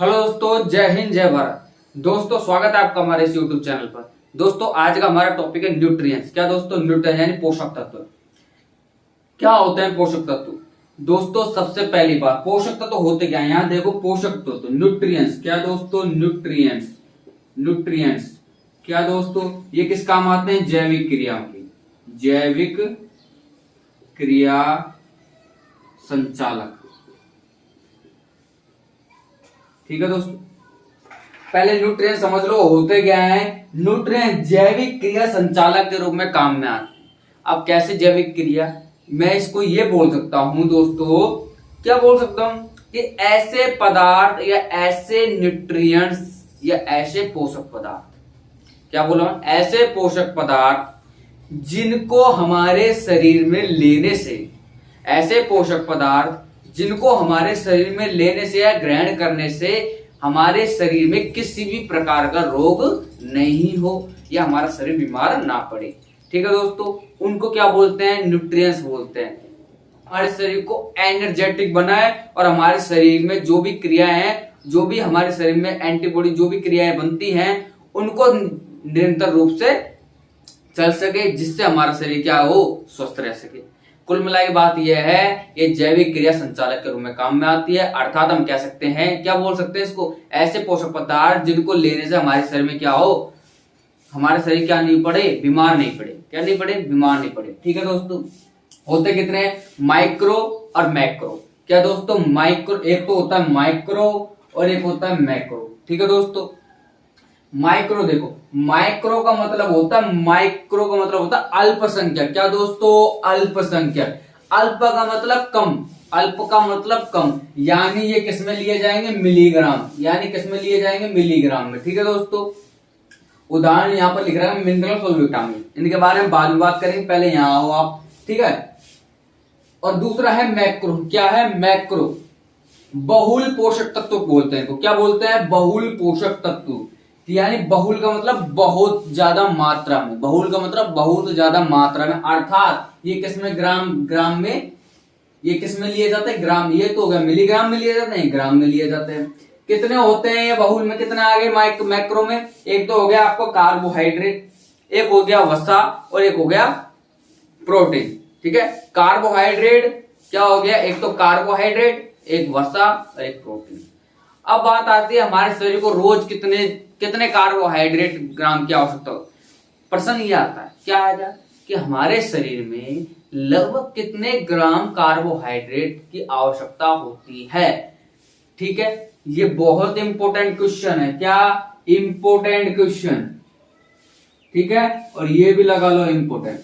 Hello दोस्तों, जय हिंद जय भारत। दोस्तों स्वागत है आपका हमारे इस यूट्यूब चैनल पर। दोस्तों आज का हमारा टॉपिक है न्यूट्रिएंट्स। क्या दोस्तों? न्यूट्रिएंट्स यानी पोषक तत्व। क्या होते हैं पोषक तत्व? दोस्तों सबसे पहली बात, पोषक तत्व होते क्या है? यहाँ देखो, पोषक तत्व न्यूट्रिएंट्स। क्या दोस्तों? न्यूट्रिएंट्स। न्यूट्रिएंट्स क्या दोस्तों? ये किस काम आते हैं? जैविक क्रियाओं की, जैविक क्रिया संचालक। ठीक है दोस्तों, पहले न्यूट्रिएंट समझ लो होते क्या है। न्यूट्रिएंट जैविक क्रिया संचालक के रूप में काम में आते हैं। अब कैसे जैविक क्रिया? मैं इसको ये बोल सकता हूं दोस्तों, क्या बोल सकता हूं कि ऐसे पदार्थ या ऐसे न्यूट्रिएंट्स या ऐसे पोषक पदार्थ, क्या बोला? ऐसे पोषक पदार्थ जिनको हमारे शरीर में लेने से, ऐसे पोषक पदार्थ जिनको हमारे शरीर में लेने से या ग्रहण करने से हमारे शरीर में किसी भी प्रकार का रोग नहीं हो या हमारा शरीर बीमार ना पड़े। ठीक है दोस्तों, उनको क्या बोलते हैं? न्यूट्रिएंट्स बोलते हैं। हमारे शरीर को एनर्जेटिक बनाए और हमारे शरीर में जो भी क्रियाएं हैं, जो भी हमारे शरीर में एंटीबॉडी जो भी क्रियाएं बनती हैं, उनको निरंतर रूप से चल सके, जिससे हमारा शरीर क्या हो, स्वस्थ रह सके। कुल मिला के बात यह है, ये जैविक क्रिया संचालक के रूप में काम में आती है। अर्थात हम कह सकते हैं, क्या बोल सकते हैं इसको? ऐसे पोषक पदार्थ जिनको लेने से हमारे शरीर में क्या हो, हमारे शरीर क्या नहीं पड़े, बीमार नहीं पड़े। क्या नहीं पड़े? बीमार नहीं पड़े। ठीक है दोस्तों, होते कितने हैं? माइक्रो और मैक्रो। क्या दोस्तों? माइक्रो, एक तो होता है माइक्रो और एक होता है मैक्रो। ठीक है दोस्तों, माइक्रो देखो, माइक्रो का मतलब होता है, माइक्रो का मतलब होता है अल्पसंख्यक। क्या दोस्तों? अल्पसंख्यक। अल्प का मतलब कम, अल्प का मतलब कम, यानी ये किस में लिए जाएंगे? मिलीग्राम। यानी किस में लिए जाएंगे? मिलीग्राम में। ठीक है दोस्तों, उदाहरण यहाँ पर लिख रहा है मिनरल्स और विटामिन, इनके बारे में बाद में बात करेंगे, पहले यहाँ आओ आप। ठीक है, और दूसरा है मैक्रो। क्या है? मैक्रो, बहुल पोषक तत्व बोलते हैं इनको। क्या बोलते हैं? बहुल पोषक तत्व। यानी बहुल का मतलब बहुत ज्यादा मात्रा में, बहुल का मतलब बहुत ज्यादा मात्रा में, अर्थात ये किसमें? ग्राम में। ये किसमें लिए जाते हैं? ग्राम। ये तो हो गया मिलीग्राम में लिए जाते हैं, ग्राम में लिए जाते हैं। कितने होते हैं ये बहुल में? कितने आ गए मैक्रो में? एक तो हो गया आपको कार्बोहाइड्रेट, एक हो गया वसा और एक हो गया प्रोटीन। ठीक है, कार्बोहाइड्रेट क्या हो गया? एक तो कार्बोहाइड्रेट, एक वसा और एक प्रोटीन। अब बात आती है हमारे शरीर को रोज कितने कार्बोहाइड्रेट ग्राम की आवश्यकता हो। प्रश्न ये आता है, क्या आएगा कि हमारे शरीर में लगभग कितने ग्राम कार्बोहाइड्रेट की आवश्यकता होती है। ठीक है, ये बहुत इंपॉर्टेंट क्वेश्चन है। क्या? Important question. ठीक है, और ये भी लगा लो इंपॉर्टेंट।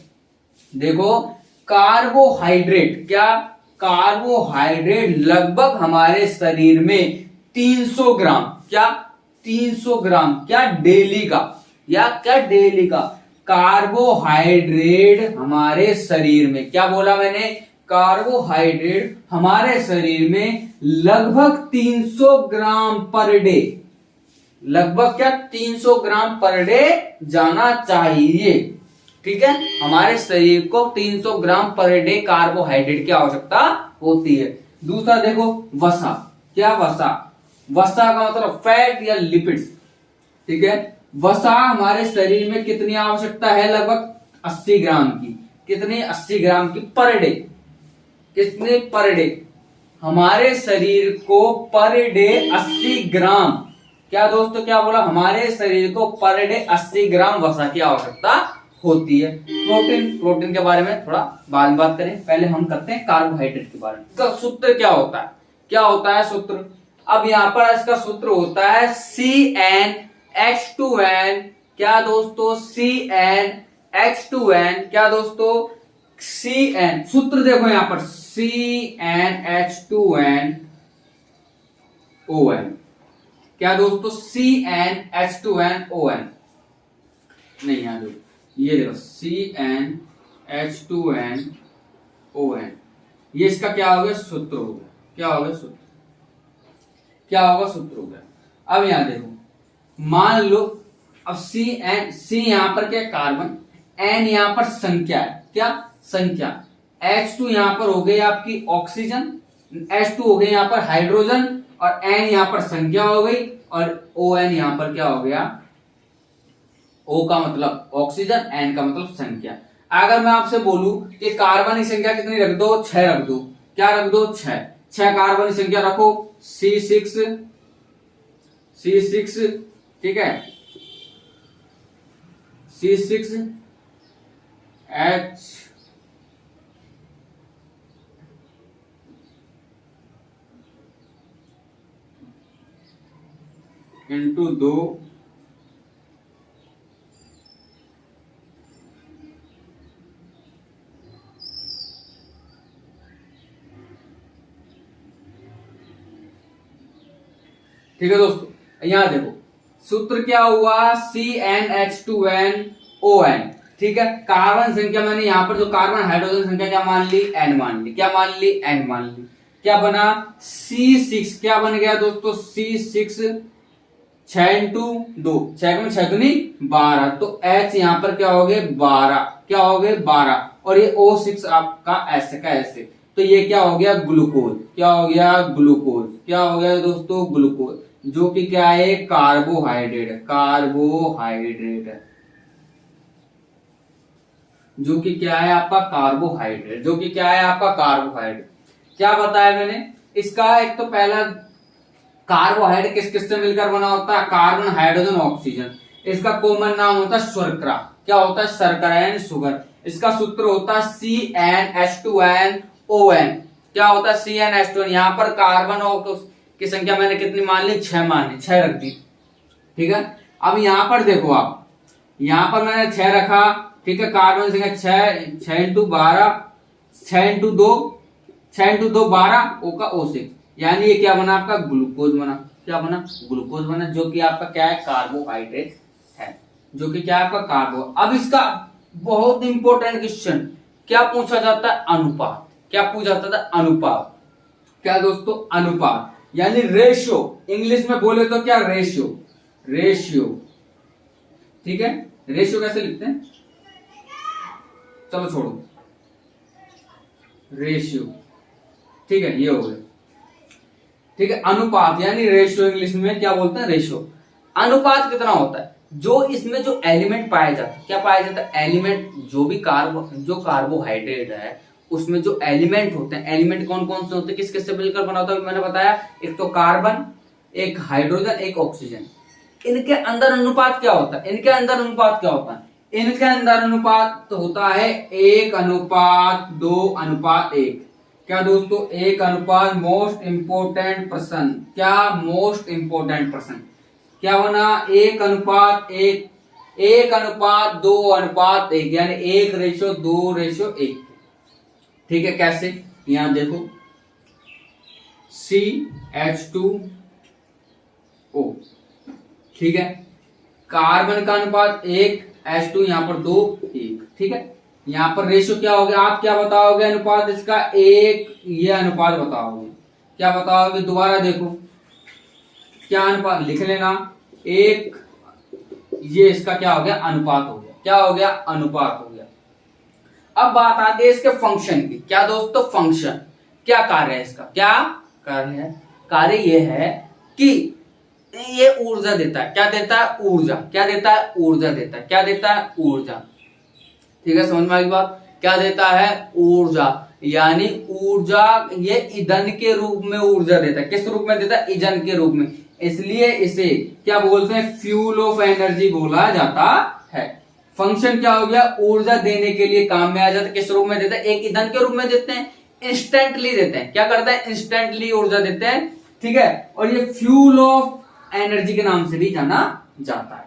देखो, कार्बोहाइड्रेट, क्या? कार्बोहाइड्रेट लगभग हमारे शरीर में 300 ग्राम, क्या? 300 ग्राम, क्या? डेली का, या क्या डेली का कार्बोहाइड्रेट हमारे शरीर में, क्या बोला मैंने? कार्बोहाइड्रेट हमारे शरीर में लगभग 300 ग्राम पर डे, लगभग क्या 300 ग्राम पर डे जाना चाहिए। ठीक है, हमारे शरीर को 300 ग्राम पर डे कार्बोहाइड्रेट की आवश्यकता होती है। दूसरा देखो, वसा। क्या? वसा। वसा का मतलब फैट या लिपिड्स। ठीक है, वसा हमारे शरीर में कितनी आवश्यकता है? लगभग 80 ग्राम की। कितनी? 80 ग्राम की पर डे। कितने? Per day. हमारे शरीर को पर डे 80 ग्राम, क्या दोस्तों? क्या बोला? हमारे शरीर को पर डे 80 ग्राम वसा की आवश्यकता होती है। प्रोटीन के बारे में थोड़ा बाद में बात करें, पहले हम करते हैं कार्बोहाइड्रेट के बारे में। इसका सूत्र क्या होता है? क्या होता है सूत्र? अब यहां पर इसका सूत्र होता है CnH2n। क्या दोस्तों? CnH2n। क्या दोस्तों? Cn। सूत्र देखो यहां पर CnH2nOn। क्या दोस्तों? CnH2nOn। नहीं, यहां देखो, ये देखो CnH2nOn, ये इसका क्या हो गया? सूत्र हो गया। क्या हो गया? सूत्र। क्या होगा? सूत्र हो गया। अब यहां देखो, मान लो अब सी यहां पर क्या? कार्बन, N यहां पर संख्या है। क्या? संख्या। H2 यहां पर हो गई आपकी ऑक्सीजन, H2 हो गई यहां पर हाइड्रोजन और एन यहाँ पर संख्या हो गई और ओ एन यहाँ पर क्या हो गया, ओ का मतलब ऑक्सीजन, एन का मतलब संख्या। अगर मैं आपसे बोलूं कि कार्बन की संख्या कितनी रख दो, 6 रख दो, क्या रख दो, 6 कार्बन की संख्या रखो, C6, ठीक है, C6H इंटू 2 ठीक है दोस्तों, यहां देखो सूत्र क्या हुआ, CnH2nOn, ठीक है। कार्बन संख्या मैंने यहां पर जो कार्बन हाइड्रोजन संख्या क्या मान ली, n मान ली, क्या मान ली, n मान ली, क्या बना C6, क्या बन गया दोस्तों, C6 6 इंटू 2, 6 6 दूनी 12, तो H यहां पर क्या हो गए 12, क्या हो गए 12, और ये O6 आपका ऐसे का ऐसे, तो ये क्या हो गया ग्लूकोज, क्या हो गया ग्लूकोज, क्या हो गया दोस्तों ग्लूकोज, जो कि क्या है कार्बोहाइड्रेट है, कार्बोहाइड्रेट है, जो कि क्या है आपका कार्बोहाइड्रेट, जो कि क्या है आपका कार्बोहाइड्रेट। क्या बताया मैंने इसका, एक तो पहला कार्बोहाइड्रेट किस किस से मिलकर बना होता है, कार्बन हाइड्रोजन ऑक्सीजन, इसका कॉमन नाम होता है शर्करा, क्या होता है शर्करा यानी शुगर, इसका सूत्र होता है CnH2nOn, क्या होता है CnH2n, यहाँ पर कार्बन की संख्या मैंने कितनी मान ली, 6 मान ली, 6 रख दी, ठीक है। अब यहां पर देखो आप, यहां पर मैंने 6 रखा, ठीक है, कार्बन संख्या 6 इंटू 12, 6 इंटू 2, 6 इंटू 2 12, ओ का O6, यानी ये क्या बना आपका ग्लूकोज बना, क्या बना ग्लूकोज बना, जो कि आपका क्या है कार्बोहाइड्रेट है, जो कि क्या है आपका कार्बो। अब इसका बहुत इंपॉर्टेंट क्वेश्चन क्या पूछा जाता है, अनुपात, क्या पूछा जाता है अनुपात, क्या दोस्तों अनुपात यानी रेशियो, इंग्लिश में बोले तो क्या रेशियो, रेशियो, ठीक है। रेशियो कैसे लिखते हैं, चलो छोड़ो, रेशियो, ठीक है, ये हो गया, ठीक है। अनुपात यानी रेशियो, इंग्लिश में क्या बोलते हैं रेशियो। अनुपात कितना होता है, जो इसमें जो एलिमेंट पाया जाता है, क्या पाया जाता है एलिमेंट, जो भी कार्बोहाइड्रेट है उसमें जो एलिमेंट होते हैं, एलिमेंट कौन कौन से होते हैं, किस किस से मिलकर बना होता है, मैंने बताया, एक तो कार्बन, एक हाइड्रोजन, एक ऑक्सीजन। इनके अंदर अनुपात क्या होता है, इनके अंदर अनुपात क्या होता है, इनके अंदर अनुपात तो होता है 1:2:1, क्या दोस्तों 1:, मोस्ट इंपोर्टेंट पर्सन, क्या मोस्ट इंपोर्टेंट पर्सन, क्या बना 1:1, 1:2:1, यानी 1:2:1, ठीक है। कैसे, यहां देखो CH2O, ठीक है, कार्बन का अनुपात 1, H2 यहां पर 2, 1, ठीक है। यहां पर रेशियो क्या हो गया, आप क्या बताओगे अनुपात इसका, 1, ये अनुपात बताओगे, क्या बताओगे, दोबारा देखो क्या अनुपात लिख लेना, 1, ये इसका क्या हो गया अनुपात हो गया, क्या हो गया अनुपात हो गया। अब बात आती है इसके फंक्शन की, क्या दोस्तों फंक्शन, क्या कार्य है इसका, क्या कार्य है, कार्य ये है कि ये ऊर्जा देता है, क्या देता है ऊर्जा, क्या देता है ऊर्जा देता है, क्या देता है ऊर्जा, ठीक है, समझ में आ गई बात, क्या देता है ऊर्जा, यानी ऊर्जा ये ईंधन के रूप में ऊर्जा देता है, किस रूप में देता है, ईंधन के रूप में, इसलिए इसे क्या बोलते हैं, फ्यूल ऑफ एनर्जी बोला जाता है। फंक्शन क्या हो गया, ऊर्जा देने के लिए काम में आ जाता है, किस रूप में देते हैं, एक ईंधन के रूप में देते हैं, इंस्टेंटली देते हैं, क्या करते हैं इंस्टेंटली ऊर्जा देते हैं, ठीक है, और ये फ्यूल ऑफ एनर्जी के नाम से भी जाना जाता है,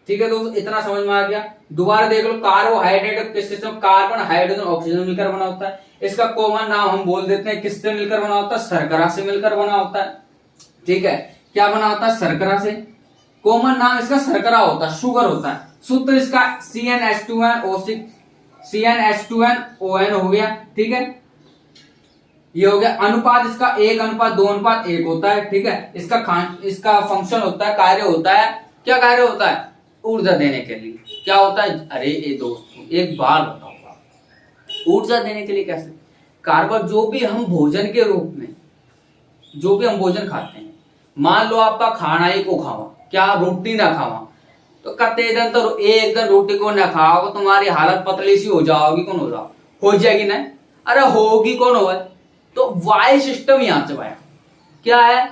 ठीक है दोस्तों, इतना समझ में आ गया। दोबारा देख लो, कार्बोहाइड्रेट किस सिस्टम, कार्बन हाइड्रोजन ऑक्सीजन मिलकर बना होता है, इसका कॉमन नाम हम बोल देते हैं, किससे मिलकर बना होता है, शर्करा से मिलकर बना होता है, ठीक है, क्या बना होता है शर्करा से, कॉमन नाम इसका शर्करा होता है, शुगर होता है। सूत्र इसका CnH2nO6, CnH2nOn हो गया, ठीक है, ये हो गया। अनुपात इसका 1:2:1 होता है, ठीक है। इसका फंक्शन होता है, कार्य होता है, क्या कार्य होता है, ऊर्जा देने के लिए, क्या होता है, अरे ये दोस्तों एक बार बताऊंगा, ऊर्जा देने के लिए कैसे, कार्बन जो भी हम भोजन के रूप में, जो भी हम भोजन खाते हैं मान लो आपका खाना ही को खावा, क्या रोटी ना खावा, तो कहते दिन तो एक दिन रोटी को ना खाओ तुम्हारी हालत पतली सी हो जाओगी, कौन हो जाओ, हो जाएगी ना, अरे होगी कौन हो। तो वाई सिस्टम यहाँ से आया, क्या है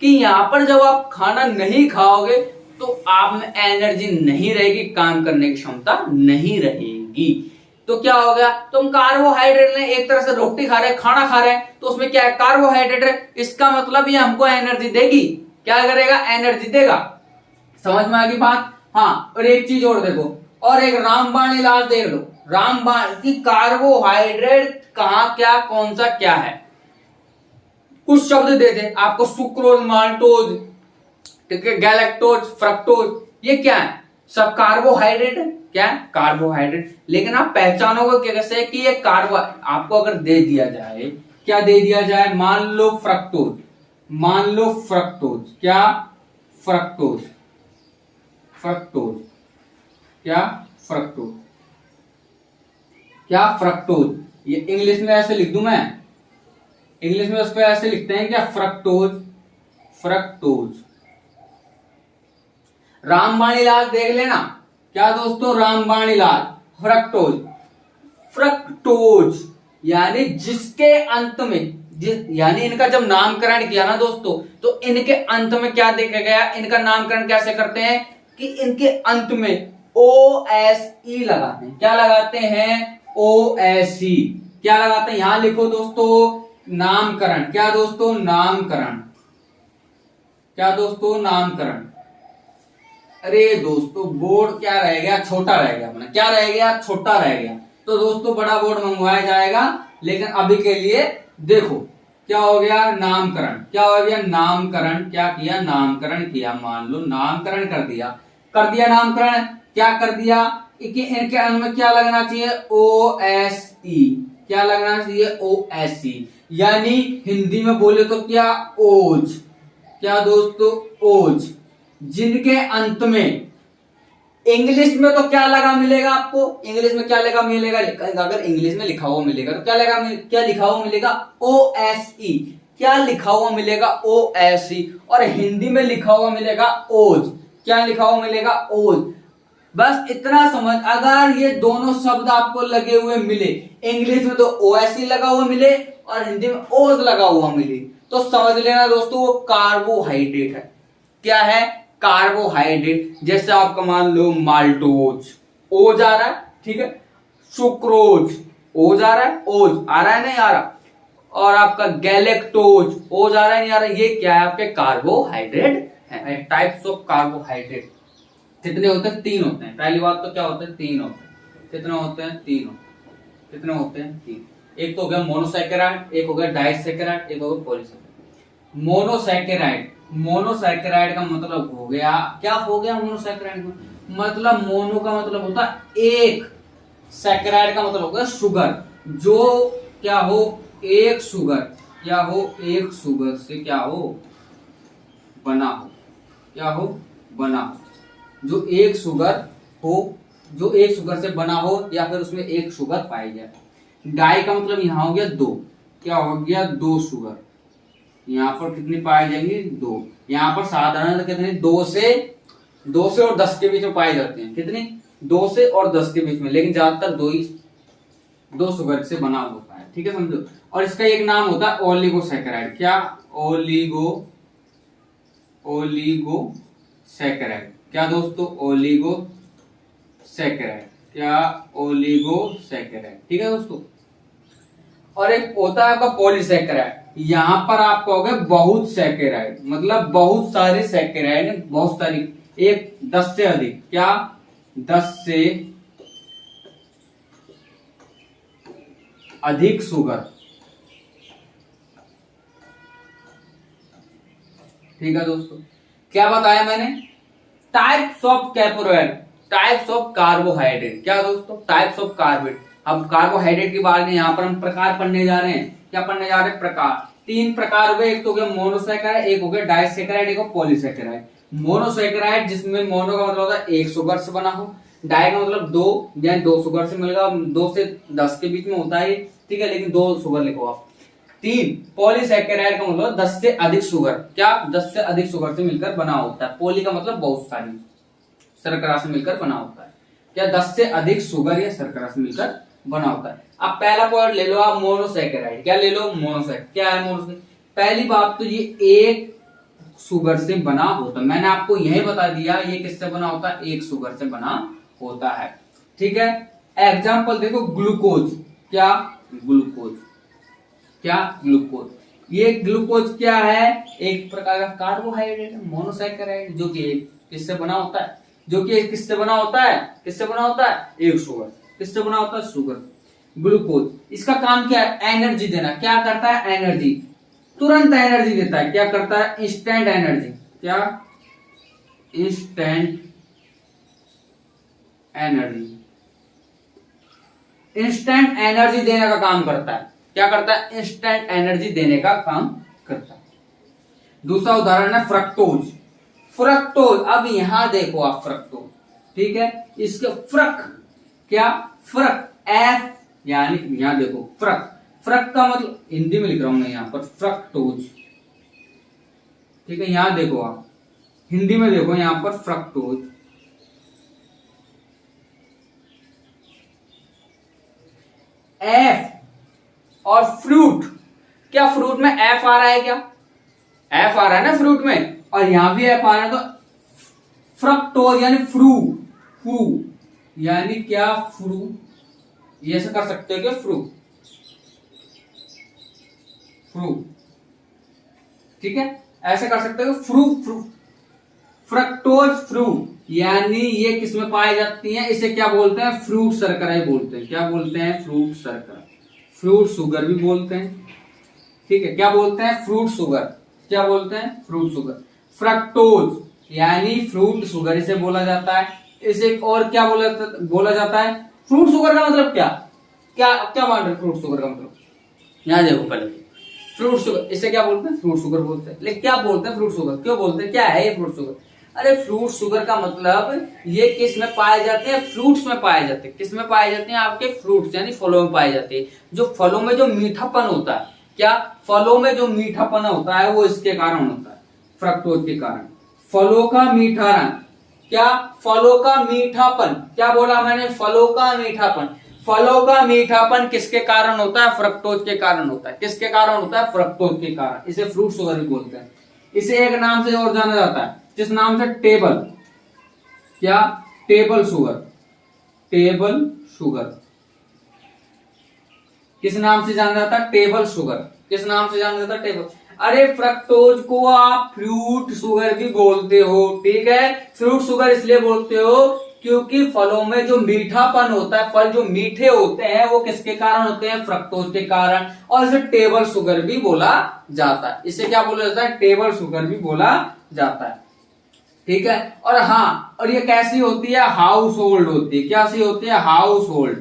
कि यहाँ पर जब आप खाना नहीं खाओगे तो आप में एनर्जी नहीं रहेगी, काम करने की क्षमता नहीं रहेगी। तो क्या हो गया, तुम कार्बोहाइड्रेट ने एक तरह से रोटी खा रहे हैं, खाना खा रहे हैं, तो उसमें क्या है, कार्बोहाइड्रेट है, इसका मतलब ये हमको एनर्जी देगी, क्या करेगा, एनर्जी देगा। समझ में आ गई बात। हाँ, और एक चीज और देखो, और एक रामबाण इलाज देख लो, रामबाण की कार्बोहाइड्रेट कहाँ क्या कौन सा क्या है, कुछ शब्द दे दे आपको, सुक्रोज, माल्टोज, ठीक है, गैलेक्टोज, फ्रक्टोज, ये क्या है, सब कार्बोहाइड्रेट है, क्या है, कार्बोहाइड्रेट। लेकिन आप पहचानोगे कैसे कि ये कार्बो, आपको अगर दे दिया जाए, क्या दे दिया जाए, मान लो फ्रक्टोज, मान लो फ्रक्टोज, क्या, फ्रक्टोज, फ्रक्टोज, क्या, फ्रक्टोज, क्या, फ्रक्टोज, ये इंग्लिश में ऐसे लिख दूं मैं, इंग्लिश में उसको ऐसे लिखते हैं क्या, फ्रक्टोज, फ्रक्टोज। रामबाण इलाज देख लेना, क्या दोस्तों, रामबाण इलाज, फ्रक्टोज, फ्रक्टोज यानी जिसके अंत में, यानी इनका जब नामकरण किया ना दोस्तों, तो इनके अंत में क्या देखा गया, इनका नामकरण कैसे करते हैं कि इनके अंत में OSE लगाते हैं, क्या लगाते हैं, OSE, क्या लगाते हैं, यहां लिखो दोस्तों, नामकरण, क्या दोस्तों, नामकरण, क्या दोस्तों, नामकरण। अरे दोस्तों बोर्ड क्या रह गया, छोटा रह गया अपना, क्या रह गया, छोटा रह गया, तो दोस्तों बड़ा बोर्ड मंगवाया जाएगा। लेकिन अभी के लिए देखो क्या हो गया, नामकरण, क्या हो गया, नामकरण, क्या किया, नामकरण किया, मान लो नामकरण कर दिया, कर दिया नामकरण, क्या कर दिया कि इनके अंत में क्या लगना चाहिए, OSE, क्या लगना चाहिए, OSE, यानी हिंदी में बोले तो क्या, ओज, क्या दोस्तों, ओज, जिनके अंत में, इंग्लिश में तो क्या लगा मिलेगा आपको, इंग्लिश में क्या लगा मिलेगा, अगर इंग्लिश में लिखा हुआ मिलेगा तो क्या लगा, क्या लिखा हुआ मिलेगा, OSE, क्या लिखा हुआ मिलेगा, OSE, और हिंदी में लिखा हुआ मिलेगा ओज, क्या लिखा हुआ मिलेगा, ओज। बस इतना समझ, अगर ये दोनों शब्द आपको लगे हुए मिले, इंग्लिश में तो OSE लगा हुआ मिले और हिंदी में ओज लगा हुआ मिले, तो समझ लेना दोस्तों वो कार्बोहाइड्रेट है, क्या है, कार्बोहाइड्रेट। जैसे आपका मान लो माल्टोज, ओज आ रहा है, ठीक है, सुक्रोज, ओज आ रहा है, ओज आ रहा है नहीं आ रहा, और आपका गैलेक्टोज, ओज आ रहा है नहीं आ रहा, ये क्या है, आपके कार्बोहाइड्रेट है, टाइप्स ऑफ कार्बोहाइड्रेट। कितने होते हैं, 3 होते हैं, पहली बात तो क्या होते हैं, 3 होते हैं, कितने होते हैं, 3 होते हैं, कितने होते हैं, 3, एक तो हो गया मोनोसैकेराइड, एक हो गया डाइसैकेराइड, एक हो गया पॉलीसैकेराइड। मोनोसैकेराइड, मोनोसैकेराइड का मतलब हो गया, क्या हो गया, मोनोसैकेराइड का मतलब, मोनो का मतलब होता है एक, सैकेराइड का मतलब होगा शुगर, जो क्या हो, एक शुगर, क्या हो, एक शुगर से क्या हो, बना हो, क्या हो, बना हो, जो एक शुगर हो, जो एक शुगर से बना हो या फिर उसमें एक शुगर पाई जाए। डाई का मतलब यहां हो गया 2, क्या हो गया, 2 शुगर, यहाँ पर कितनी पाई जाएंगी, 2, यहाँ पर साधारण कितनी, 2 से और 10 के बीच में पाई जाती हैं, कितनी, 2 से और 10 के बीच में, लेकिन ज्यादातर 2 शुगर से बना होता है, ठीक है, समझो। और इसका एक नाम होता है ओलिगोसैकेराइड, क्या, ओलिगोसैकेराइड, क्या दोस्तों, ओलिगोसैकेराइड, क्या, ओलिगोसैकेराइड, ठीक है दोस्तों। और एक होता है आपका पॉलीसैकेराइड, यहां पर आपको हो गया बहुत सैकेराइड, मतलब बहुत सारे सैकेराइड, बहुत सारी, एक 10 से अधिक, क्या, 10 से अधिक शुगर, ठीक है दोस्तों। क्या बताया मैंने, types of carbohydrate, types of carbohydrate, क्या दोस्तों, टाइप्स ऑफ कार्बोहाइड्रेट। अब कार्बोहाइड्रेट के बारे में यहाँ पर हम प्रकार पढ़ने जा रहे हैं, क्या पढ़ने जा रहे हैं, प्रकार। 3 प्रकार हुए, एक तो हो गया मोनोसैकेराइड, एक हो गया डाइसैकेराइड, एक हो पॉलीसैकेराइड। मोनोसैकेराइड जिसमें मोनो का मतलब होता है एक शुगर से बना हो, डाई का मतलब 2, यानी 2 शुगर से मिलेगा, 2 से 10 के बीच में होता है, ठीक है, लेकिन 2 शुगर लिखो आप। तीन, पॉलीसैकेराइड का मतलब 10 से अधिक शुगर, क्या 10 से अधिक शुगर से मिलकर बना होता है। पॉली का मतलब बहुत सारी, शर्करा से मिलकर बना होता है, क्या 10 से अधिक शुगर या शर्करा से मिलकर बना होता है। अब पहला पॉइंट ले लो आप, मोनोसैकेराइड, क्या ले लो, मोनोसैकेराइड। क्या है मोनोसैकेराइड? पहली बात तो ये एक शुगर से बना होता है, मैंने आपको यही बता दिया ये किससे बना होता है, एक शुगर से बना होता है, ठीक है। एग्जाम्पल देखो, ग्लूकोज, क्या ग्लूकोज, क्या ग्लूकोज। ये ग्लूकोज क्या है, एक प्रकार का कार्बोहाइड्रेट, मोनोसैकेराइड, जो कि किससे बना होता है, जो कि किससे बना होता है, किससे बना होता है, एक शुगर, किससे बना होता है, शुगर। ग्लूकोज इसका काम क्या है, एनर्जी देना। क्या करता है, एनर्जी, तुरंत एनर्जी देता है। क्या करता है, इंस्टेंट एनर्जी, क्या इंस्टेंट एनर्जी, इंस्टेंट एनर्जी देने का काम करता है। क्या करता है, इंस्टेंट एनर्जी देने का काम करता है। दूसरा उदाहरण है फ्रक्टोज, फ्रक्टोज। अब यहां देखो आप, फ्रक्टोज, ठीक है, इसके फ्रक, क्या फ्रक, एफ, यानी यहां देखो फ्रक, फ्रक का मतलब हिंदी में लिख रहा हूं मैं यहां पर, फ्रक्टोज, ठीक है। यहां देखो आप, हिंदी में देखो यहां पर फ्रक्टोज, एफ। और फ्रूट, क्या फ्रूट में एफ आ रहा है, क्या एफ आ रहा है ना फ्रूट में, और यहां भी एफ आ रहा है, तो फ्रक्टोज यानी फ्रू, फ्रू यानी क्या, फ्रू, ये ऐसे कर सकते हो क्या, फ्रू, फ्रू, ठीक है, ऐसे कर सकते हो, फ्रू, फ्रू, फ्रक्टोज फ्रू, यानी ये किसमें पाई जाती है, इसे क्या बोलते हैं, फ्रूट शर्करा बोलते हैं। क्या बोलते हैं, फ्रूट शर्करा, फ्रूट शुगर भी बोलते हैं, ठीक है। क्या बोलते हैं, फ्रूट शुगर, क्या बोलते हैं, फ्रूट शुगर। फ्रक्टोज यानी फ्रूट शुगर इसे बोला जाता है। इसे और क्या बोला जाता है, फ्रूट शुगर का मतलब क्या, क्या क्या मान रहे फ्रूट शुगर का मतलब, यहां देखो पहले, फ्रूट शुगर इसे क्या बोलते हैं, फ्रूट शुगर बोलते हैं। लेकिन क्या बोलते हैं फ्रूट शुगर, क्यों बोलते हैं, क्या है ये फ्रूट शुगर। अरे फ्रूट शुगर का मतलब ये किस में पाए जाते हैं, फ्रूट्स में पाए जाते हैं। किस में पाए जाते हैं, आपके फ्रूट्स यानी फलों में पाए जाते हैं। जो फलों में जो मीठापन होता है, क्या फलों में जो मीठापन होता है वो इसके कारण होता है, फ्रक्टोज के कारण। फलों का मीठा रंग, क्या फलों का मीठापन, क्या बोला मैंने, फलों का मीठापन। फलों का मीठापन किसके कारण होता है, फ्रक्टोज के कारण होता है। किसके कारण होता है, फ्रक्टोज के कारण। इसे फ्रूट शुगर भी बोलते हैं। इसे एक नाम से और जाना जाता है, जिस नाम से टेबल, क्या टेबल शुगर, टेबल शुगर, किस नाम से जाना जाता है, टेबल शुगर। किस नाम से जाना जाता है, टेबल। अरे फ्रक्टोज को आप फ्रूट शुगर भी बोलते हो, ठीक है। फ्रूट शुगर इसलिए बोलते हो क्योंकि फलों में जो मीठापन होता है, फल जो मीठे होते हैं वो किसके कारण होते हैं, फ्रक्टोज के कारण। और इसे टेबल शुगर भी बोला जाता है। इसे क्या बोला जाता है, टेबल शुगर भी बोला जाता है, ठीक है। और हाँ, और ये कैसी होती है, हाउस होल्ड होती है। कैसी होती है, हाउस होल्ड,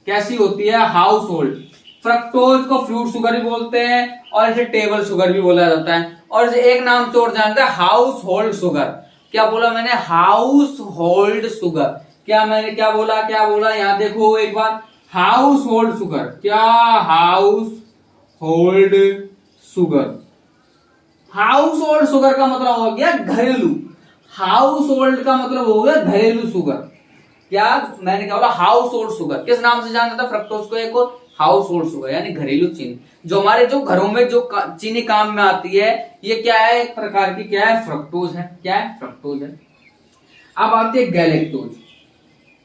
कैसी होती है, हाउस होल्ड। फ्रक्टोज को फ्रूट शुगर भी बोलते हैं और इसे टेबल शुगर भी बोला जाता है। और इसे एक नाम से और जानते हैं, हाउस होल्ड शुगर। क्या बोला मैंने, हाउस होल्ड शुगर। क्या मैंने क्या बोला, क्या बोला, यहां देखो एक बार, हाउस होल्ड शुगर। क्या house hold sugar, house hold sugar का मतलब हो गया घरेलू। हाउस होल्ड का मतलब हो गया घरेलू शुगर। क्या मैंने क्या बोला, हाउस होल्ड शुगर। किस नाम से जानता था फ्रक्टोज को, एक और हाउस होल्ड शुगर यानी घरेलू चीनी। जो हमारे जो घरों में जो चीनी काम में आती है, ये क्या है, एक प्रकार की क्या है, फ्रक्टोज है। क्या है, फ्रक्टोज है। अब आती है गैलेक्टोज।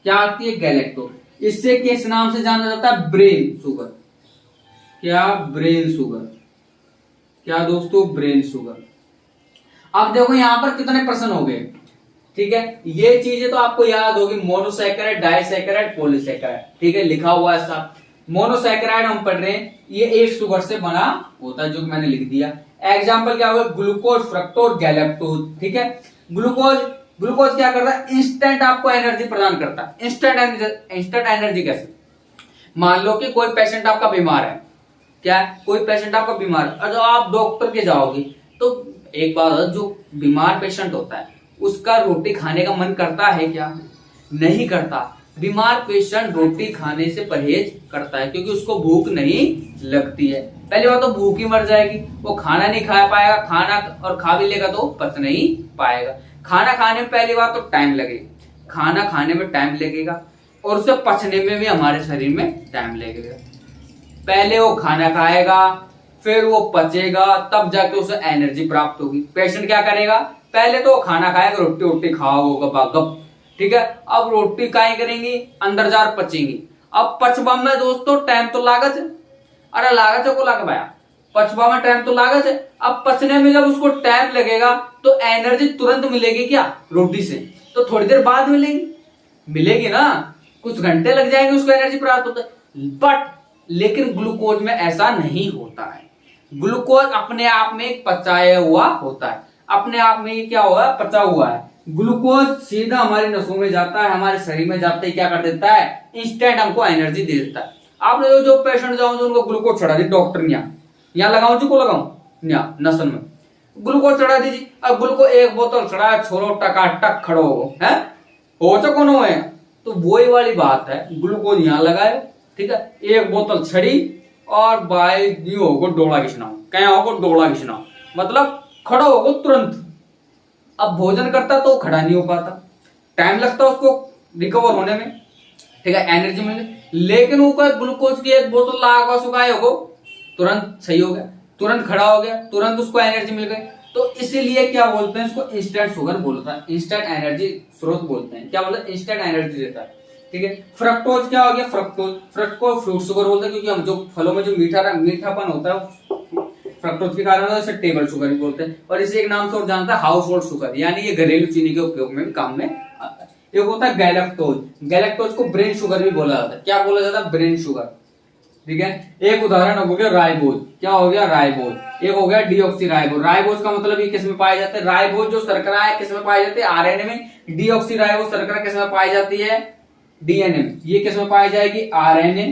क्या आती है, गैलेक्टोज। इससे किस नाम से जाना जाता है, ब्रेन शुगर। क्या ब्रेन शुगर, क्या दोस्तों, ब्रेन शुगर। अब देखो यहां पर कितने प्रश्न हो गए, ठीक है। ये चीजें तो आपको याद होगी, मोनोसैकेराइड, डाइसैकेराइड, पॉलीसैकेराइड, ठीक है, लिखा हुआ है सब। मोनोसैकेराइड हम पढ़ रहे हैं, ये एक शुगर से बना होता है, जो मैंने लिख दिया। एग्जाम्पल क्या होगा, ग्लूकोज, फ्रक्टोज, गैलेक्टोज, ठीक है। ग्लूकोज, ग्लूकोज क्या करता है, इंस्टेंट आपको एनर्जी प्रदान करता है। इंस्टेंट एनर्जी, इंस्टेंट एनर्जी कैसे, मान लो कि कोई पेशेंट आपका बीमार है, क्या कोई पेशेंट आपका बीमार है, और जो आप डॉक्टर के जाओगे तो एक बात, जो बीमार पेशेंट होता है उसका रोटी खाने का मन करता है क्या, नहीं करता। बीमार पेशेंट रोटी खाने से परहेज करता है क्योंकि उसको भूख नहीं लगती है। पहली बात तो भूख ही मर जाएगी, वो खाना नहीं खा पाएगा, खाना और खा भी लेगा तो पच नहीं पाएगा। खाना खाने में पहली बात तो टाइम लगेगा, खाना खाने में टाइम लगेगा और उसे पचने में भी हमारे शरीर में टाइम लगेगा। पहले वो खाना खाएगा, फिर वो पचेगा, तब जाके उसे एनर्जी प्राप्त होगी। पेशेंट क्या करेगा, पहले तो खाना खाएगा, रोटी वोटी खाओगे गप, ठीक है। अब रोटी काई करेंगी, अंदर जार पचेंगी। अब पचवा में दोस्तों टाइम तो लागत है, अरे लागत है को लग पाया, पचवा में टाइम तो लागत है। अब पचने में जब उसको टाइम लगेगा तो एनर्जी तुरंत मिलेगी क्या, रोटी से? तो थोड़ी देर बाद मिलेगी ना, कुछ घंटे लग जाएंगे उसको एनर्जी प्राप्त होता है। बट लेकिन ग्लूकोज में ऐसा नहीं होता है। ग्लूकोज अपने आप में एक पचाया हुआ होता है, अपने आप में ये क्या हुआ, पचा हुआ है। ग्लूकोज सीधा हमारे नसों में जाता है, हमारे शरीर में जाते ही क्या कर देता है, इंस्टेंट हमको एनर्जी दे देता है। आपने जो पेशेंट जाओ उनको ग्लूकोज चढ़ा दी डॉक्टर ने, यहाँ लगाऊ जी को लगाऊ यहाँ नसन में ग्लूकोज चढ़ा दीजिए। अब ग्लूकोज एक बोतल चढ़ाया, छोरो टकाटक खड़ो हो कौन हो है, तो वही वाली बात है। ग्लूकोज यहाँ लगाए, ठीक है, एक बोतल छड़ी और बाई होगो डोला घिसना, क्या होगो डोला घिसना, मतलब खड़ा होगो तुरंत। अब भोजन करता तो खड़ा नहीं हो पाता, टाइम लगता उसको रिकवर होने में, ठीक है, एनर्जी मिलने। लेकिन ऊपर ग्लूकोज की एक बोतल लगा सुखाए होगो, तुरंत सही हो गया, तुरंत खड़ा हो गया, तुरंत उसको एनर्जी मिल गई। तो इसीलिए क्या बोलते हैं इसको, इंस्टेंट शुगर बोलता है, इंस्टेंट एनर्जी स्रोत बोलते हैं। क्या बोलते हैं, इंस्टेंट एनर्जी देता है, ठीक है। फ्रक्टोज क्या हो गया, फ्रक्टोज फ्रूट शुगर बोलते हैं क्योंकि हम जो फलों में जो मीठापन होता है फ्रक्टोज के कारण इसे टेबल शुगर भी बोलते हैं। और इसे एक नाम से और जानता है, हाउस होल्ड शुगर, यानी ये घरेलू चीनी के उपयोग में भी काम में आता है। एक होता है गैलेक्टोज, गैलेक्टोज को ब्रेन शुगर भी बोला जाता है। क्या बोला जाता है, ब्रेन शुगर, ठीक है। एक उदाहरण हो गया राइबोज, क्या हो गया, राइबोज। एक हो गया डीऑक्सीराइबोज, राइबोज का मतलब ये किस में पाए जाते हैं, राइबोज जो शर्करा है किस में पाई जाती है, आरएनए में। डीऑक्सीराइबोज शर्करा किस में पाई जाती है, डीएनए में। ये किस में पाई जाएगी, आरएनए,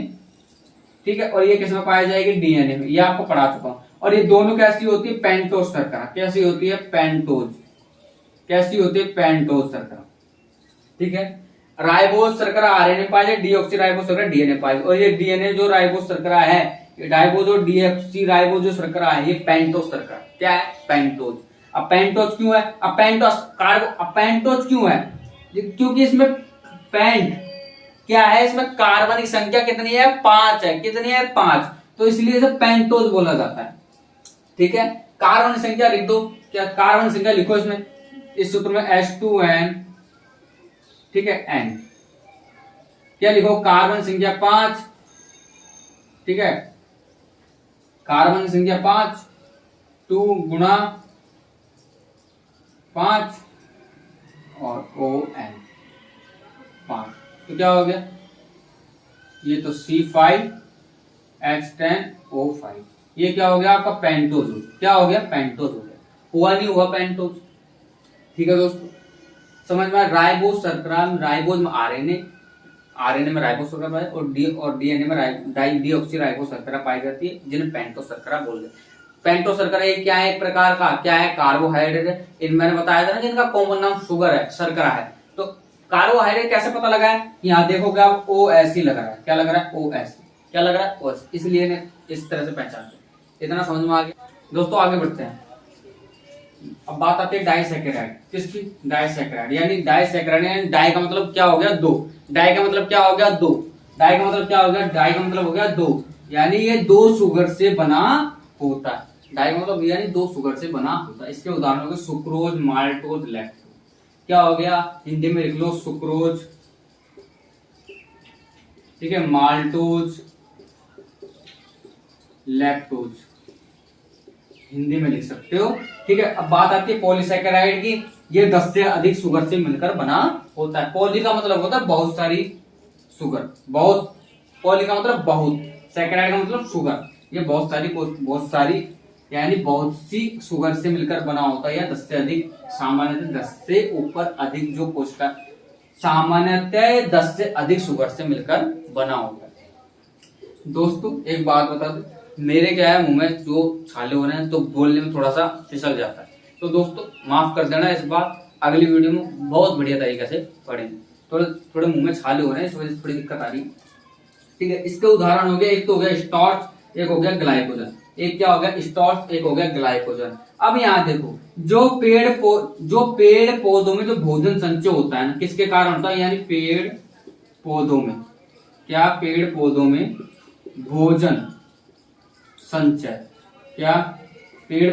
ठीक है, और ये किस में पाई जाएगी, डीएनए में। ये आपको पढ़ा चुका हूं। और ये दोनों कैसी होती है, पेंटोज शर्करा, कैसी होती है, पेंटोज, कैसी होती है, पेंटोज शर्करा, ठीक है। राइबोज शर्करा आरएनए पाई जाए, डीऑक्सीराइबोज शर्करा डीएनए पाई। और ये डीएनए जो राइबोज शर्करा है, राइबोज और डीऑक्सीराइबोज जो शर्करा है, ये पेंटोज शर्करा, क्या है, पेंटोज। अब पेंटोज क्यों है, अब पेंटोज क्यों है, क्योंकि इसमें पेंट क्या है, इसमें कार्बन की संख्या कितनी है, 5 है, कितनी है, 5, तो इसलिए इसे पेंटोज बोला जाता है, ठीक है। कार्बन संख्या लिख दो, क्या कार्बन संख्या लिखो इसमें, इस सूत्र में H2N, ठीक है, N, क्या लिखो, कार्बन संख्या 5, ठीक है, कार्बन संख्या 5, 2 गुणा 5 और ON 5, तो क्या हो गया, ये तो C5H10O5, ये क्या हो गया आपका, पेंटोज। क्या हो गया, पेंटोज हो गया, हुआ नहीं हुआ पेंटोज, ठीक है दोस्तों, समझ में। राइबोज शर्करा, राइबोज में आरएनए में राइबोज शर्करा और डीएनए में डीऑक्सीराइबोज शर्करा पाई जाती है, जिन्हें पेंटोज शर्करा बोलते हैं। पेंटोज शर्करा ये क्या है, एक प्रकार का क्या है, कार्बोहाइड्रेट है। इन मैंने बताया था ना जिनका कॉमन नाम शुगर है, शर्करा है। तो कार्बोहाइड्रेट कैसे पता लगा है, यहाँ देखोगे आप OS लग रहा है, क्या लग रहा है, OS, क्या लग रहा है, OS, इसलिए इस तरह से पहचानते हैं। इतना समझ में आ गया दोस्तों, आगे बढ़ते हैं। अब बात आती है डाइसैकेराइड, किसकी, डाइसैकेराइड, यानी डाइसैकेराइड, यानी डाई का मतलब क्या हो गया, 2, डाई का मतलब क्या हो गया, 2, डाई का मतलब क्या हो गया, डाई का मतलब हो गया 2, यानी ये 2 शुगर से बना होता है। डाई का मतलब यानी 2 शुगर से बना होता है। इसके उदाहरण हो गए सुक्रोज, माल्टोज, लैक्टोज। क्या हो गया, हिंदी में लिख लो सुक्रोज, ठीक है, माल्टोज, लैक्टोज, हिंदी में लिख सकते हो, ठीक है। अब बात आती है पॉलीसैकेराइड की, ये 10 से अधिक शुगर से मिलकर बना होता है। पॉली का मतलब होता है बहुत सारी शुगर, बहुत, पॉली का मतलब बहुत, सैकेराइड का मतलब शुगर, ये बहुत सारी यानी बहुत सी शुगर से मिलकर बना होता है, या 10 से अधिक, सामान्यतः 10 से ऊपर अधिक जो कोशिका, सामान्यतः 10 से अधिक शुगर से मिलकर बना होता है। दोस्तों एक बात बता दो, मेरे क्या है मुंह में जो छाले हो रहे हैं तो बोलने में थोड़ा सा फिसल जाता है, तो दोस्तों माफ कर देना इस बार, अगली वीडियो में बहुत बढ़िया तरीके से पढ़ेंगे। थोड़े थोड़े मुंह में छाले हो रहे हैं, इस वजह से थोड़ी दिक्कत आ रही है। ठीक है, इसके उदाहरण हो गए, एक तो हो गया स्टार्च, एक हो गया ग्लाइकोजन। एक क्या हो गया स्टार्च, एक हो गया ग्लाइकोजन। अब यहाँ देखो, जो पेड़ पौधों में जो भोजन संचय होता है ना, किसके कारण होता है, यानी पेड़ पौधों में, क्या पेड़ पौधों में भोजन संचय, क्या पेड़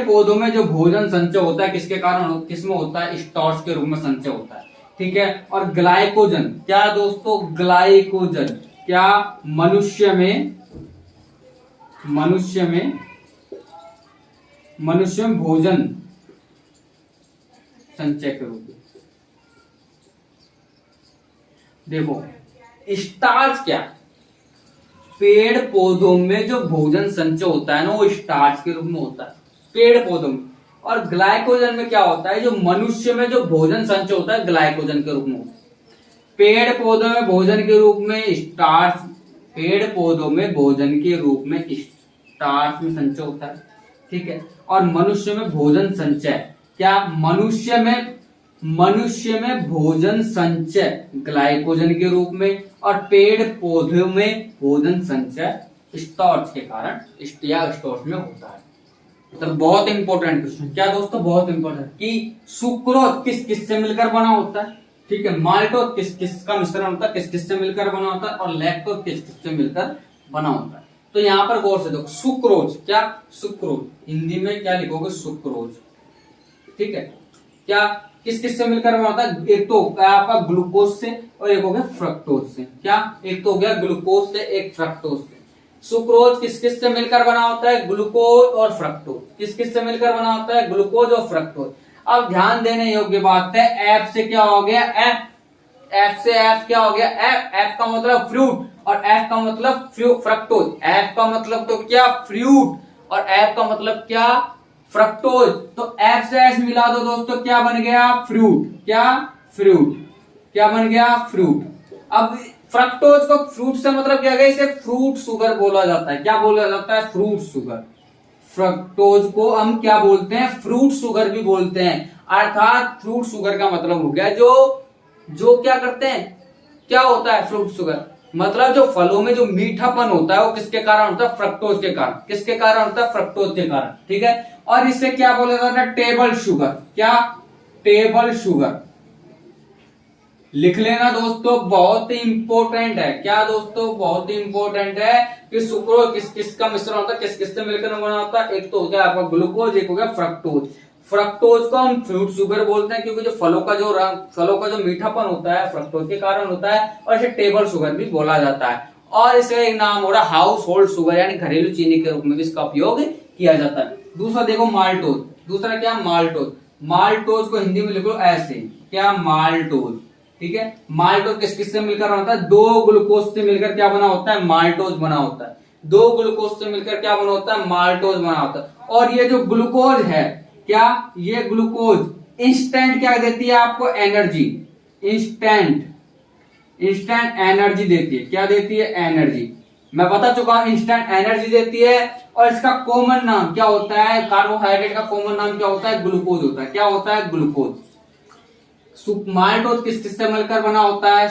पौधों में जो भोजन संचय होता है किसके कारण, किसमें होता है, स्टार्च के रूप में संचय होता है। ठीक है, और ग्लाइकोजन क्या दोस्तों, ग्लाइकोजन क्या मनुष्य में भोजन संचय के रूप में। देखो स्टार्च क्या, पेड़ पौधों में जो भोजन संचय होता है ना, वो स्टार्च के रूप में होता है पेड़ पौधों में। और ग्लाइकोजन में क्या होता है, जो मनुष्य में जो भोजन संचय होता है ग्लाइकोजन के रूप में होता है। पेड़ पौधों में भोजन के रूप में स्टार्च, पेड़ पौधों में भोजन के रूप में स्टार्च में संचय होता है। ठीक है, और मनुष्य में भोजन संचय, क्या मनुष्य में भोजन संचय ग्लाइकोजन के रूप में, और पेड़ पौधों में भोजन संचय स्टार्च के कारण या स्टार्च में होता है। तो बहुत इंपॉर्टेंट क्वेश्चन, क्या दोस्तों, बहुत इंपॉर्टेंट, कि सुक्रोज किस किस से मिलकर बना होता है। ठीक है, माल्टोज किस किस का मिश्रण होता है, किस किस से मिलकर बना होता है, और लैक्टोज किस किस से मिलकर बना होता है। तो यहाँ पर गौर से देखो, सुक्रोज क्या, सुक्रोज हिंदी में क्या लिखोगे, सुक्रोज। ठीक है, क्या किस किस से मिलकर बना होता है, एक तो आपका ग्लूकोज से और एक हो गया फ्रक्टोज से। क्या, एक तो हो गया ग्लूकोज से, एक फ्रक्टोज से। सुक्रोज किस किस से मिलकर बना होता है, ग्लूकोज और फ्रक्टोज। किस किस से मिलकर बना होता है, ग्लूकोज और फ्रक्टोज। अब ध्यान देने योग्य बात है, एफ से क्या हो गया, एफ से एफ क्या हो गया, एफ का मतलब फ्रूट, और एफ का मतलब फ्रक्टोज। एफ का मतलब तो क्या, फ्रूट, और एफ का मतलब क्या, फ्रक्टोज। तो एफ से एस मिला दो दोस्तों, क्या बन गया, फ्रूट। क्या, फ्रूट, क्या बन गया, फ्रूट। अब फ्रक्टोज को फ्रूट से मतलब क्या है, इसे फ्रूट शुगर बोला जाता है। क्या बोला जाता है, फ्रूट शुगर। फ्रक्टोज को हम क्या बोलते हैं, फ्रूट शुगर भी बोलते हैं। अर्थात फ्रूट शुगर का मतलब हो गया जो क्या करते हैं, क्या होता है फ्रूट शुगर, मतलब जो फलों में जो मीठापन होता है वो किसके कारण होता है, फ्रक्टोज के कारण। किसके कारण होता है, फ्रक्टोज के कारण। ठीक है, और इसे क्या बोला जाता है, टेबल शुगर। क्या, टेबल शुगर। लिख लेना दोस्तों, बहुत ही इंपॉर्टेंट है। क्या दोस्तों, बहुत ही इंपॉर्टेंट है कि सुक्रोज किस किस का मिश्रण होता है, किस किस से मिलकर बना होता है। एक तो हो गया आपका ग्लूकोज, एक हो गया फ्रक्टोज। फ्रक्टोज को हम फ्रूट शुगर बोलते हैं, क्योंकि जो फलों का जो मीठापन होता है फ्रक्टोज के कारण होता है, और इसे टेबल शुगर भी बोला जाता है। और इसका एक नाम हो रहा है हाउस होल्ड शुगर, यानी घरेलू चीनी के रूप में भी इसका उपयोग किया जाता है। दूसरा देखो माल्टोज, दूसरा क्या, माल्टोज। माल्टोज को हिंदी में लिखो ऐसे, क्या, माल्टोज। ठीक है, माल्टोज किस किस से मिलकर बना होता है, दो ग्लूकोज से मिलकर क्या बना होता है, माल्टोज बना होता है। दो ग्लूकोज से मिलकर क्या बना होता है, माल्टोज बना होता है। और ये जो ग्लूकोज है, क्या, ये ग्लूकोज इंस्टेंट क्या देती है आपको, एनर्जी। इंस्टेंट एनर्जी देती है। क्या देती है, एनर्जी। मैं बता चुका हूं, इंस्टेंट एनर्जी देती है। और इसका कॉमन नाम क्या होता है, कार्बोहाइड्रेट का कॉमन नाम क्या होता है, ग्लूकोज होता है। क्या होता है, ग्लूकोज। माल्टोज किस किस से मिलकर बना होता है,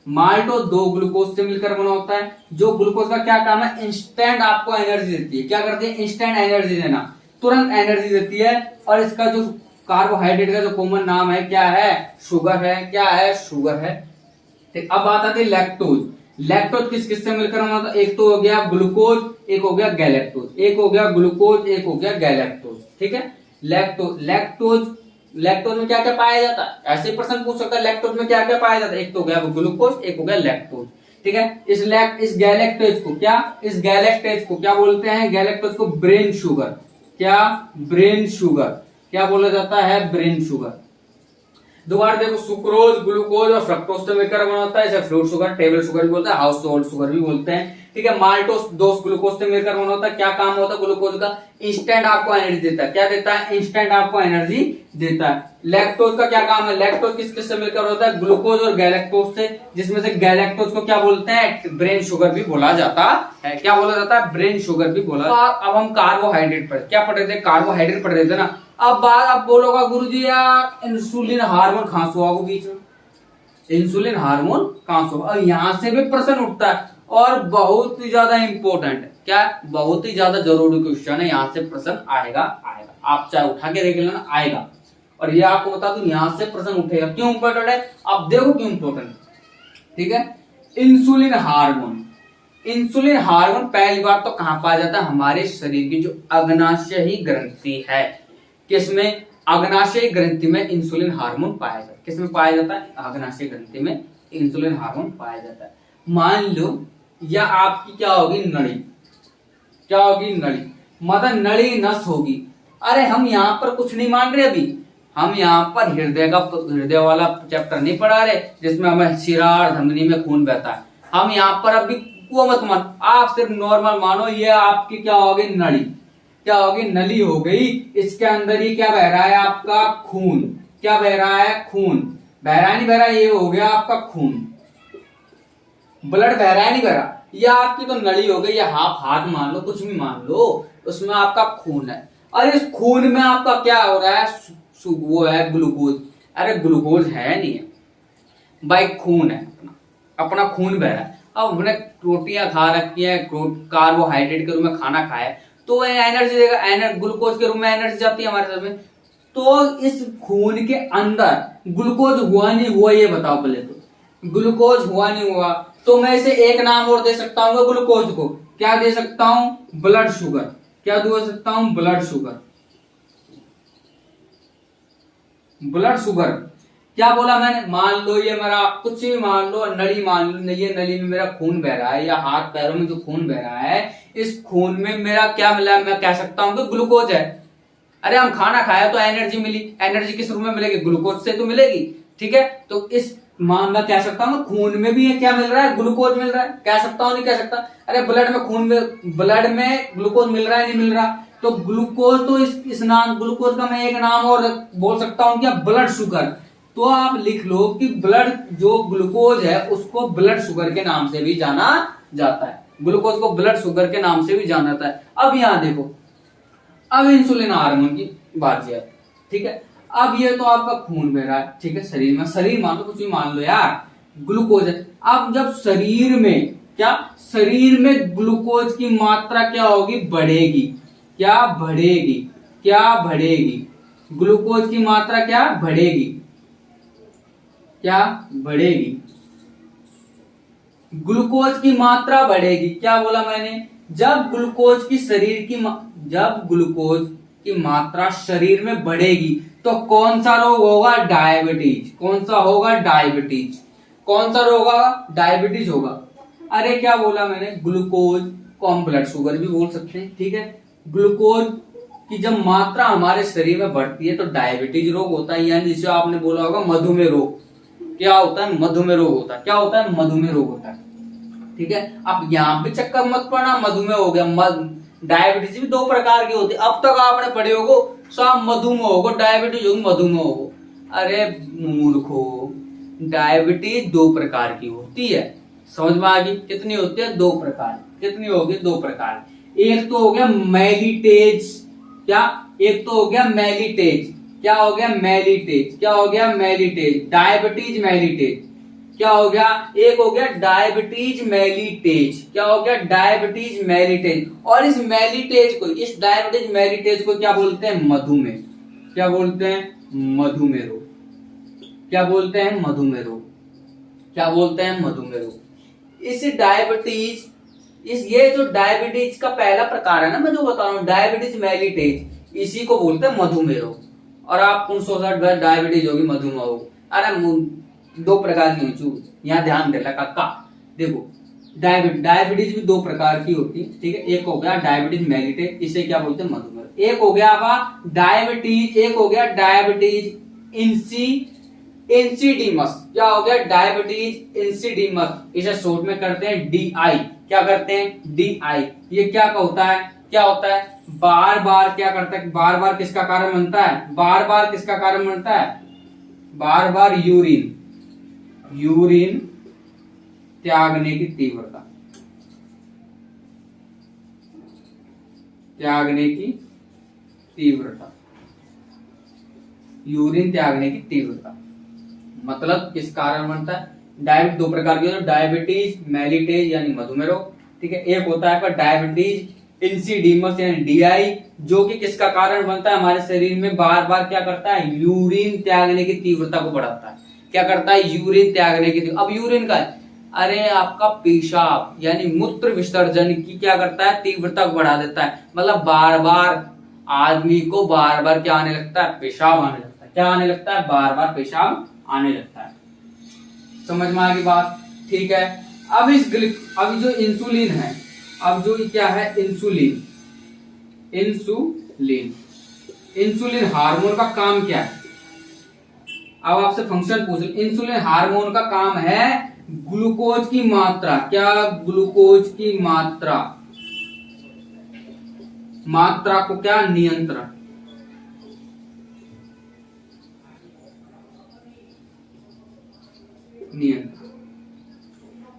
माल्टोज दो ग्लूकोज से मिलकर बना होता है। जो ग्लूकोज का क्या काम है, इंस्टेंट आपको एनर्जी देती है। क्या करती है, इंस्टेंट एनर्जी देना, तुरंत एनर्जी देती है। और इसका जो कार्बोहाइड्रेट का जो कॉमन नाम है क्या है, शुगर है। क्या है, शुगर है। अब बात आती है लैक्टोज। लैक्टोज किस किस से मिलकर बना होता है, एक तो हो गया ग्लूकोज, एक हो गया गैलेक्टोज। एक हो गया ग्लूकोज, एक हो गया गैलेक्टोज। ठीक है, लैक्टोज में क्या क्या पाया जाता है, ऐसे प्रश्न पूछ सकता है, लैक्टोज में क्या क्या पाया जाता है, एक तो हो गया ग्लूकोज, एक हो गया लैक्टोज। ठीक है, इस गैलेक्टेज को क्या बोलते हैं, गैलेक्टोज को ब्रेन शुगर। क्या, ब्रेन शुगर। क्या बोला जाता है, ब्रेन शुगर। दोबारा देखो, सुक्रोज, ग्लूकोज और फ्रक्टोज से मिलकर बना होता है, इसे फ्रूट शुगर, टेबल शुगर भी बोलते हैं, हाउस होल्ड शुगर भी बोलते हैं। ठीक है। माल्टोस दोष ग्लूकोज से मिलकर बना होता है। क्या काम होता है ग्लूकोज का? इंस्टेंट आपको एनर्जी देता है। क्या देता है? इंस्टेंट आपको एनर्जी देता है। लैक्टोज का क्या काम है? लैक्टोज किस किस से मिलकर होता है? ग्लूकोज और गैलेक्टोज से, जिसमें से गैलेक्टोज को क्या बोलते हैं? ब्रेन शुगर भी बोला जाता है। क्या बोला जाता है? ब्रेन शुगर भी बोला। अब हम कार्बोहाइड्रेट पर क्या पढ़ रहे थे? कार्बोहाइड्रेट पढ़ रहे थे ना। अब बात आप बोलोगा गुरुजी यार इंसुलिन हार्मोन कहां से होगा बीच में? इंसुलिन हार्मोन कहां से होगा? और यहां से भी प्रश्न उठता है और बहुत ही ज्यादा इंपॉर्टेंट है। क्या? बहुत ही ज्यादा जरूरी क्वेश्चन है। यहां से प्रश्न आएगा। आप चाहे उठा के देख लेना, आएगा। और ये आपको बता दूं यहां से प्रश्न उठेगा। क्यों इंपॉर्टेंट है? आप देखो क्यों इंपॉर्टेंट। ठीक है। इंसुलिन हार्मोन, इंसुलिन हार्मोन पहली बार तो कहां पाया जाता है? हमारे शरीर की जो अग्नाशयी ग्रंथि है, किसमें? अग्नाशयी ग्रंथि में इंसुलिन हार्मोन पाया जाता है। किसमें पाया जाता है? अग्नाशयी ग्रंथि में इंसुलिन हार्मोन पाया जाता है। मान लो या आपकी क्या होगी? नली। क्या होगी? नली। मतलब नली नस होगी। अरे हम यहाँ पर कुछ नहीं मान रहे अभी, हम यहाँ पर हृदय वाला चैप्टर नहीं पढ़ा रहे जिसमें हमें शिरा धमनी में खून बहता है। हम यहाँ पर अभी वो मत मान, आप सिर्फ नॉर्मल मानो ये आपकी क्या होगी? नली। क्या होगी? नली हो गई। इसके अंदर ही क्या बह रहा है? आपका खून। क्या बह रहा है? खून। बह रहा है नहीं बह रहा? ये हो गया आपका खून। ब्लड बह रहा है नहीं बह रहा? ये आपकी तो नली हो गई। या हाथ मान लो, कुछ भी मान लो, उसमें आपका खून है। और इस खून में आपका क्या हो रहा है? वो है ग्लूकोज। अरे ग्लूकोज है नहीं है भाई, खून है अपना खून बह रहा है। अब हमने रोटियां खा रखी है, कार्बोहाइड्रेट के रूप में खाना खाया है, तो एनर्जी देगा। ग्लूकोज के रूप में एनर्जी जाती है हमारे शरीर में। तो इस खून के अंदर ग्लूकोज हुआ नहीं हुआ ये बताओ पहले तो। ग्लूकोज हुआ नहीं हुआ तो मैं इसे एक नाम और दे सकता हूँ ग्लूकोज को। क्या दे सकता हूं? Blood sugar. क्या दे सकता हूं? Blood sugar. Blood sugar. क्या बोला मैंने? मान लो ये मेरा कुछ भी मान लो, नली मान लो, ये नली में मेरा खून बह रहा है या हाथ पैरों में जो खून बह रहा है, इस खून में मेरा क्या मिला? मैं कह सकता हूं कि ग्लूकोज है। अरे हम खाना खाया तो एनर्जी मिली। एनर्जी किस रूप में मिलेगी? ग्लूकोज से तो मिलेगी। ठीक है। तो इस मैं कह सकता हूँ खून में भी ये क्या मिल रहा है? ग्लूकोज मिल रहा है। कह सकता हूँ नहीं कह सकता? अरे ब्लड में खून में ब्लड में ग्लूकोज मिल रहा है नहीं मिल रहा? तो ग्लूकोज तो इस नाम ग्लूकोज का मैं एक नाम और बोल सकता हूँ क्या? Blood sugar. तो आप लिख लो कि ब्लड जो ग्लूकोज है उसको ब्लड शुगर के नाम से भी जाना जाता है। ग्लूकोज को ब्लड शुगर के नाम से भी जाना जाता है। अब यहां देखो, अब इंसुलिन हार्मोन की बात है। ठीक है। अब ये तो आपका खून बह रहा है, ठीक है, शरीर में, शरीर मान लो कुछ भी मान लो यार, ग्लूकोज है। अब जब शरीर में क्या? शरीर में ग्लूकोज की मात्रा क्या होगी? बढ़ेगी। क्या बढ़ेगी? क्या बढ़ेगी? ग्लूकोज की मात्रा क्या बढ़ेगी? क्या बढ़ेगी? ग्लूकोज की मात्रा बढ़ेगी। क्या बोला मैंने? जब ग्लूकोज की जब ग्लूकोज की मात्रा शरीर में बढ़ेगी तो कौन सा रोग होगा? डायबिटीज। कौन सा होगा? डायबिटीज। कौन सा रोग होगा? डायबिटीज होगा। अरे क्या बोला मैंने? ग्लूकोज को हम ब्लड शुगर भी बोल सकते हैं। ठीक है। ग्लूकोज की जब मात्रा हमारे शरीर में बढ़ती है तो डायबिटीज रोग होता है, यानी जिसे आपने बोला होगा मधुमेह रोग। क्या होता है? मधुमेह रोग होता है। क्या होता है? मधुमेह रोग होता है। ठीक है। अब यहां पे चक्कर मत पड़ना, मधुमेह हो गया। डायबिटीज भी दो प्रकार की होती है। अब तक आपने पढ़े होगो सब मधुमेह होगो, डायबिटीज होगी, मधुमेह होगो। अरे मूर्खो, डायबिटीज दो प्रकार की होती है। समझ में आ गई? कितनी होती है? दो प्रकार। कितनी होगी? दो प्रकार। एक तो हो गया मेलिटेज। क्या? एक तो हो गया मेलिटेज। क्या हो गया? मेलिटेज। क्या हो गया? मेलिटेज। डायबिटीज मेलिटेज। क्या हो गया? एक हो गया डायबिटीज मेलिटेज। क्या हो गया? डायबिटीज मेलिटेज। और इस डायबिटीज मेलिटेज को क्या बोलते हैं? मधुमेह। क्या बोलते हैं? मधुमेह रोग। क्या बोलते हैं? मधुमेह रोग। क्या बोलते हैं? मधुमेह रोग। ये जो डायबिटीज का पहला प्रकार है ना, मैं जो बता रहा हूँ डायबिटीज मेलिटेज, इसी को बोलते हैं मधुमेह रोग। और आप कौन सोचा डायबिटीज होगी मधुमेह होगी? अरे दो प्रकार की होती, यहाँ ध्यान देना काका। देखो डायबिटीज भी दो प्रकार की होती है। ठीक है। एक हो गया डायबिटीज मेलिटेज, इसे क्या बोलते हैं? मधुमेह। एक हो गया डायबिटीज, एक हो गया डायबिटीज इंसिडीमस। क्या हो गया? डायबिटीज इंसिडीमस, इसे शॉर्ट में करते हैं DI। क्या करते हैं? DI। ये क्या का होता है? क्या होता है? बार बार क्या करता है? बार बार किसका कारण बनता है? बार बार किसका कारण बनता है? बार बार यूरिन त्यागने की तीव्रता, यूरिन त्यागने की तीव्रता मतलब किस कारण बनता है? डायबिटीज दो प्रकार की होती है, डायबिटीज मेलिटेज यानी मधुमेह रोग, ठीक है। एक होता है आपका डायबिटीज इंसिडीमस यानी DI, जो कि किसका कारण बनता है? हमारे शरीर में बार बार क्या करता है? यूरिन त्यागने की तीव्रता को बढ़ाता है। क्या करता है? यूरिन त्यागने की अब यूरिन का है, अरे आपका पेशाब यानी मूत्र विसर्जन की क्या करता है? तीव्रता को बढ़ा देता है। मतलब बार बार आदमी को बार बार क्या आने लगता है? पेशाब आने लगता है। क्या आने लगता है? बार बार पेशाब आने लगता है। समझ में आ गई बात? ठीक है। अब जो इंसुलिन है, अब जो क्या है? इंसुलिन हार्मोन का काम क्या है? अब आपसे फंक्शन पूछ, इंसुलिन हार्मोन का काम है ग्लूकोज की मात्रा, क्या? ग्लूकोज की मात्रा को क्या? नियंत्रण।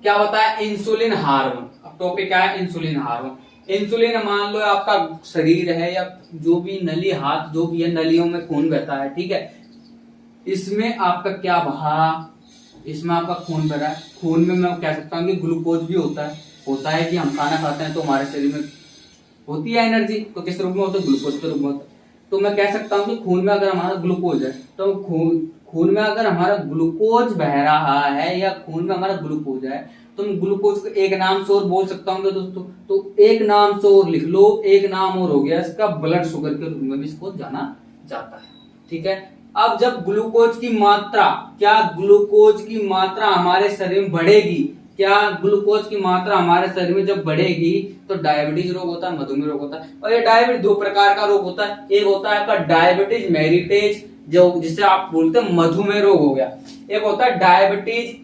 क्या होता है? Insulin hormone. अब टॉपिक क्या है? Insulin hormone. इंसुलिन मान लो आपका शरीर है या जो भी नली, हाथ जो भी है, नलियों में खून बहता है, ठीक है। इसमें आपका क्या बहा? इसमें आपका खून बह रहा है। खून में मैं कह सकता हूँ कि ग्लूकोज भी होता है कि हम खाना खाते हैं तो हमारे शरीर में होती है एनर्जी, तो किस रूप में होता है? ग्लूकोज के रूप में होता है। तो मैं कह सकता हूँ कि खून में अगर हमारा ग्लूकोज है तो खून में अगर हमारा ग्लूकोज बह रहा है या खून में हमारा ग्लूकोज है तो मैं ग्लूकोज को एक नाम से और बोल सकता हूँ दोस्तों। तो एक नाम से और लिख लो, एक नाम और हो गया इसका, ब्लड शुगर के रूप में भी इसको जाना जाता है, ठीक है। अब जब ग्लूकोज की मात्रा, क्या ग्लूकोज की मात्रा हमारे शरीर में बढ़ेगी, क्या ग्लूकोज की मात्रा हमारे शरीर में जब बढ़ेगी तो डायबिटीज रोग होता है, मधुमेह रोग होता है। और ये डायबिटीज दो प्रकार का रोग होता है, एक होता है आपका डायबिटीज मेलिटेज जो जिसे आप बोलते हैं मधुमेह रोग हो गया, एक होता है डायबिटीज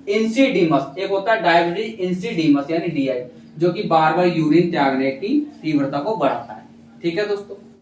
इंसिडीमस, एक होता है डायबिटीज इंसिडीमस यानी DI, जो कि बार बार यूरिन त्यागने की तीव्रता को बढ़ाता है, ठीक है दोस्तों।